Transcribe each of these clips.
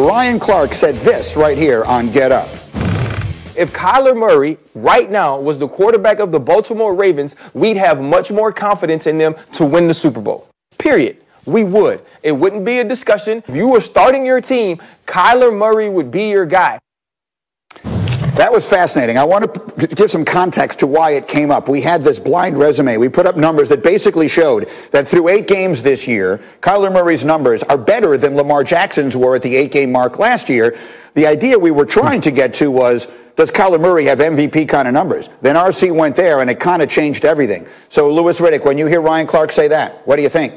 Ryan Clark said this right here on Get Up. If Kyler Murray right now was the quarterback of the Baltimore Ravens, we'd have much more confidence in them to win the Super Bowl. Period. We would. It wouldn't be a discussion. If you were starting your team, Kyler Murray would be your guy. That was fascinating. I want to give some context to why it came up. We had this blind resume. We put up numbers that basically showed that through 8 games this year, Kyler Murray's numbers are better than Lamar Jackson's were at the 8-game mark last year. The idea we were trying to get to was, does Kyler Murray have MVP kind of numbers? Then RC went there, and it kind of changed everything. So, Louis Riddick, when you hear Ryan Clark say that, what do you think?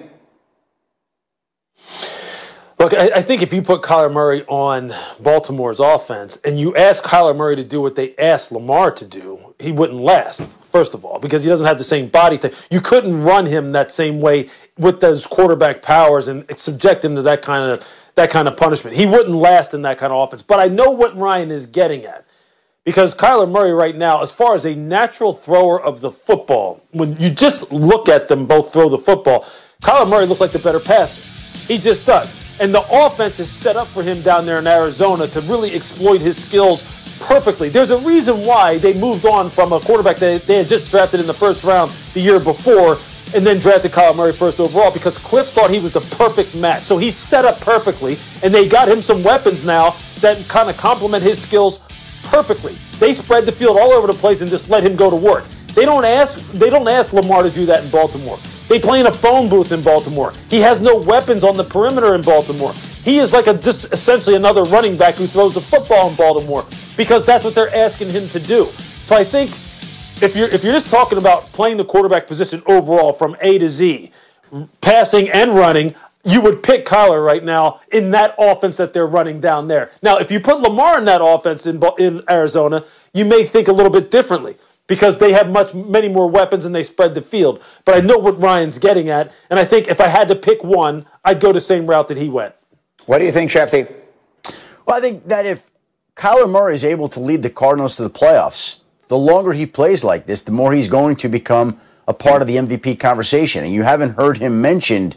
Look, I think if you put Kyler Murray on Baltimore's offense and you ask Kyler Murray to do what they asked Lamar to do, he wouldn't last, first of all, because he doesn't have the same body thing. You couldn't run him that same way with those quarterback powers and subject him to that kind of punishment. He wouldn't last in that kind of offense. But I know what Ryan is getting at, because Kyler Murray right now, as far as a natural thrower of the football, when you just look at them both throw the football, Kyler Murray looks like the better passer. He just does. And the offense is set up for him down there in Arizona to really exploit his skills perfectly. There's a reason why they moved on from a quarterback that they had just drafted in the first round the year before and then drafted Kyler Murray first overall, because Cliff thought he was the perfect match. So he's set up perfectly, and they got him some weapons now that kind of complement his skills perfectly. They spread the field all over the place and just let him go to work. They don't ask Lamar to do that in Baltimore. They play in a phone booth in Baltimore. He has no weapons on the perimeter in Baltimore. He is like just essentially another running back who throws the football in Baltimore, because that's what they're asking him to do. So I think if you're just talking about playing the quarterback position overall from A to Z, passing and running, you would pick Kyler right now in that offense that they're running down there. Now, if you put Lamar in that offense in Arizona, you may think a little bit differently, because they have many more weapons and they spread the field. But I know what Ryan's getting at, and I think if I had to pick one, I'd go the same route that he went. What do you think, Shefty? Well, I think that if Kyler Murray is able to lead the Cardinals to the playoffs, the longer he plays like this, the more he's going to become a part of the MVP conversation. And you haven't heard him mentioned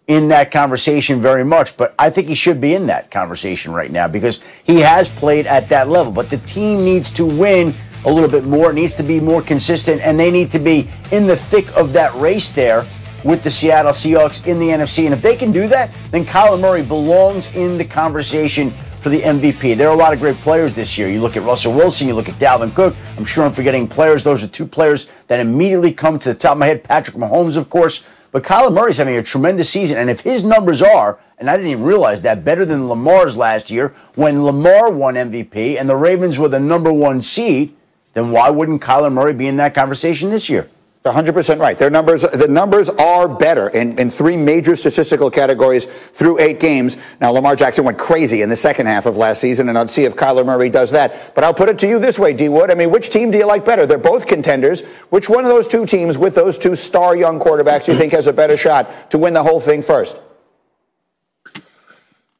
in that conversation very much, but I think he should be in that conversation right now, because he has played at that level. But the team needs to win a little bit more. It needs to be more consistent, and they need to be in the thick of that race there with the Seattle Seahawks in the NFC. And if they can do that, then Kyler Murray belongs in the conversation for the MVP. There are a lot of great players this year. You look at Russell Wilson, you look at Dalvin Cook. I'm sure I'm forgetting players. Those are 2 players that immediately come to the top of my head. Patrick Mahomes, of course. But Kyler Murray's having a tremendous season. And if his numbers are, and I didn't even realize that, better than Lamar's last year, when Lamar won MVP and the Ravens were the #1 seed, then why wouldn't Kyler Murray be in that conversation this year? 100% right. The numbers are better in 3 major statistical categories through 8 games. Now, Lamar Jackson went crazy in the second half of last season, and I'll see if Kyler Murray does that. But I'll put it to you this way, D. Wood. I mean, which team do you like better? They're both contenders. Which one of those 2 teams with those 2 star young quarterbacks do you think has a better shot to win the whole thing first?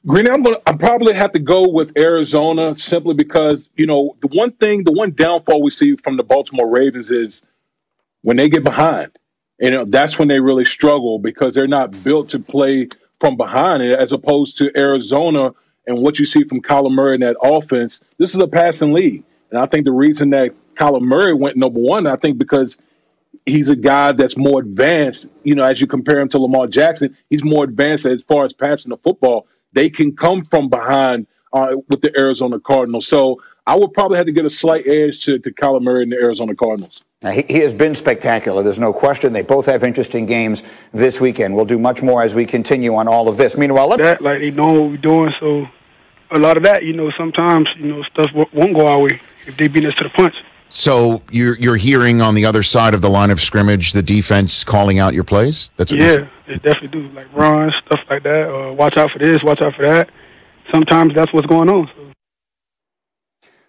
Greeny, I probably have to go with Arizona, simply because, the one downfall we see from the Baltimore Ravens is when they get behind. That's when they really struggle, because they're not built to play from behind, as opposed to Arizona and what you see from Kyler Murray in that offense. This is a passing league. And I think the reason that Kyler Murray went #1, I think because he's a guy that's more advanced, as you compare him to Lamar Jackson, he's more advanced as far as passing the football. They can come from behind with the Arizona Cardinals. So I would probably have to get a slight edge to Kyler Murray and the Arizona Cardinals. Now, he has been spectacular. There's no question. They both have interesting games this weekend. We'll do much more as we continue on all of this. Meanwhile, they know what we're doing, so a lot of that, sometimes, stuff won't go our way if they beat us to the punch. So you're hearing on the other side of the line of scrimmage the defense calling out your plays? That's what they definitely do, like runs, stuff like that. Watch out for this, watch out for that. Sometimes that's what's going on.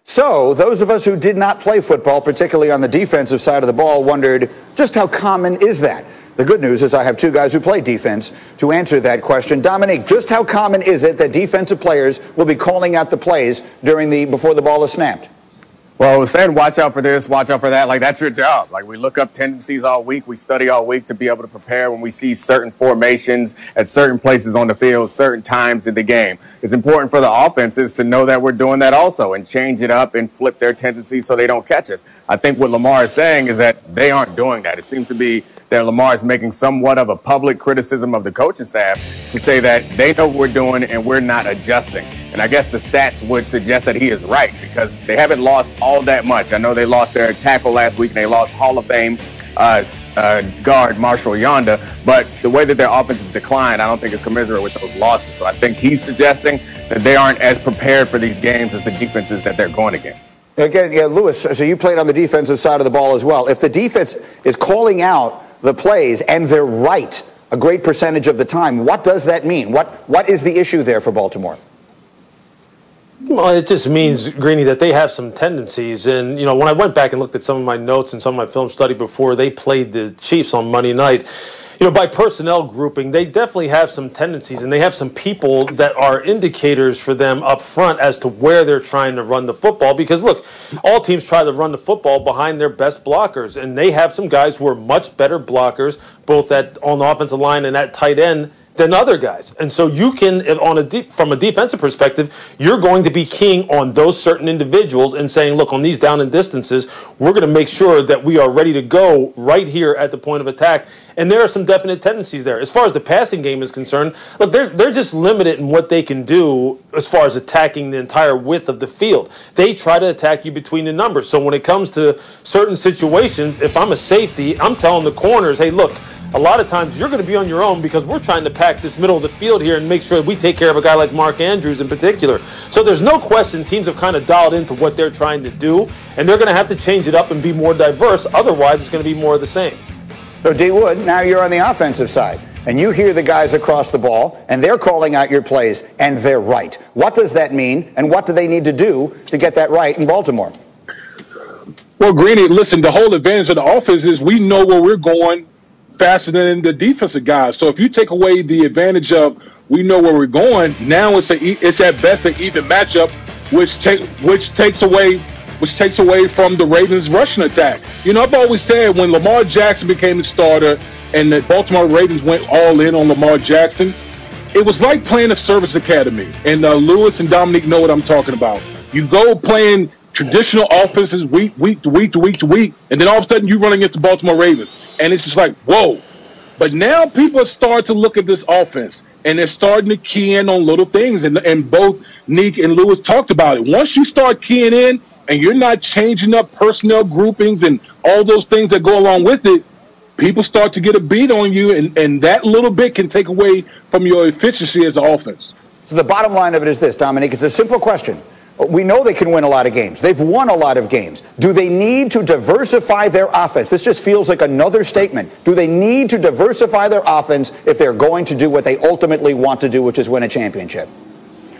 So those of us who did not play football, particularly on the defensive side of the ball, wondered just how common is that? The good news is I have 2 guys who play defense to answer that question. Dominique, just how common is it that defensive players will be calling out the plays before the ball is snapped? Well, I was saying watch out for this, watch out for that. Like, that's your job. Like, we look up tendencies all week. We study all week to be able to prepare when we see certain formations at certain places on the field, certain times in the game. It's important for the offenses to know that we're doing that also and change it up and flip their tendencies so they don't catch us. I think what Lamar is saying is that they aren't doing that. It seems to be that Lamar is making somewhat of a public criticism of the coaching staff to say that they know what we're doing and we're not adjusting. And I guess the stats would suggest that he is right because they haven't lost all that much. I know they lost their tackle last week and they lost Hall of Fame guard Marshall Yonda, but the way that their offense has declined, I don't think is commensurate with those losses. So I think he's suggesting that they aren't as prepared for these games as the defenses that they're going against. Again, yeah, Lewis, so you played on the defensive side of the ball as well. If the defense is calling out the plays and they're right a great percentage of the time, what does that mean? What is the issue there for Baltimore? Well, it just means, Greeny, that they have some tendencies. And, you know, when I went back and looked at some of my notes and some of my film study before they played the Chiefs on Monday night, you know, by personnel grouping, they definitely have some tendencies, and they have some people that are indicators for them up front as to where they're trying to run the football. Because, look, all teams try to run the football behind their best blockers, and they have some guys who are much better blockers, both on the offensive line and at tight end, than other guys. And so you can, from a defensive perspective, you're going to be keying on those certain individuals and saying, look, on these down and distances, we're going to make sure that we are ready to go right here at the point of attack. And there are some definite tendencies there. As far as the passing game is concerned, look, they're just limited in what they can do as far as attacking the entire width of the field. They try to attack you between the numbers. So when it comes to certain situations, if I'm a safety, I'm telling the corners, hey, look, a lot of times you're going to be on your own because we're trying to pack this middle of the field here and make sure that we take care of a guy like Mark Andrews in particular. So there's no question teams have kind of dialed into what they're trying to do, and they're going to have to change it up and be more diverse. Otherwise, it's going to be more of the same. So, D. Wood, now you're on the offensive side, and you hear the guys across the ball, and they're calling out your plays, and they're right. What does that mean, and what do they need to do to get that right in Baltimore? Well, Greeny, listen, the whole advantage of the offense is we know where we're going faster than the defensive guys. So if you take away the advantage of we know where we're going, now it's at best an even matchup, which takes away from the Ravens' rushing attack. You know, I've always said when Lamar Jackson became the starter and the Baltimore Ravens went all in on Lamar Jackson, it was like playing a service academy. And Lewis and Dominique know what I'm talking about. You go playing traditional offenses week to week, and then all of a sudden you run against the Baltimore Ravens. And it's just like, whoa. But now people start to look at this offense, and they're starting to key in on little things. And both Neek and Lewis talked about it. Once you start keying in and you're not changing up personnel groupings and all those things that go along with it, people start to get a beat on you, and that little bit can take away from your efficiency as an offense. So the bottom line of it is this, Dominique. It's a simple question. We know they can win a lot of games. They've won a lot of games. Do they need to diversify their offense? This just feels like another statement. Do they need to diversify their offense if they're going to do what they ultimately want to do, which is win a championship?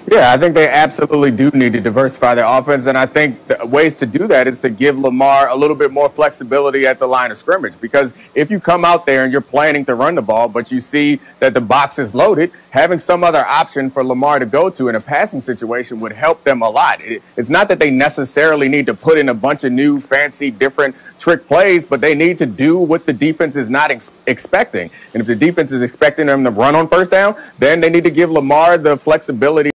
Yeah, I think they absolutely do need to diversify their offense, and I think the ways to do that is to give Lamar a little bit more flexibility at the line of scrimmage, because if you come out there and you're planning to run the ball, but you see that the box is loaded, having some other option for Lamar to go to in a passing situation would help them a lot. It's not that they necessarily need to put in a bunch of new, fancy, different trick plays, but they need to do what the defense is not expecting. And if the defense is expecting them to run on first down, then they need to give Lamar the flexibility